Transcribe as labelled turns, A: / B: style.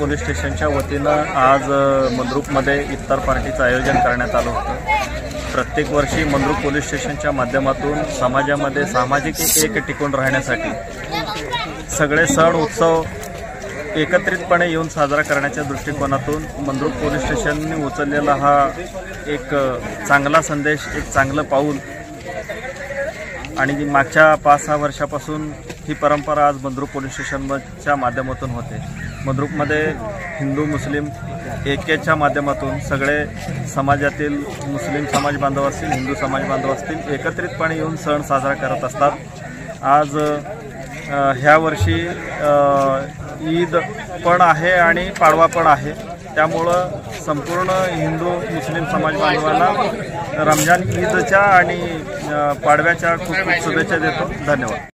A: Police स्टेशनच्या वतीनं आज मंद्रुपमध्ये इफ्तार पार्टीचं आयोजन करण्यात आलं होतं। प्रत्येक वर्षी मंद्रुप पोलीस स्टेशनच्या माध्यमातून समाजामध्ये सामाजिक एक टिकून राहण्यासाठी सगळे सण उत्सव एकत्रितपणे येऊन साजरा करण्याच्या दृष्टिकोनातून मंद्रुप पोलीस स्टेशनने उचललेला हा एक चांगला संदेश, एक चांगलं पाऊल आणि मागच्या 5-6 वर्षापासून ही परंपरा आज मंद्रुप पोलीस स्टेशनच्या माध्यमातून होते। मंद्रुपमध्ये हिंदू मुस्लिम एकेच्या माध्यमातून सगळे समाजातील मुस्लिम समाज बांधव असतील, हिंदू समाज बांधव असतील एकत्रितपणे येऊन सण साजरा करत असतात। आज ह्या वर्षी ईद पण आहे आणि पाडवा पण आहे, त्यामुळं संपूर्ण हिंदू मुस्लिम समाज बांधवांना रमजान ईदच्या आणि पाडव्याच्या खूप खूप शुभेच्छा देतो। धन्यवाद।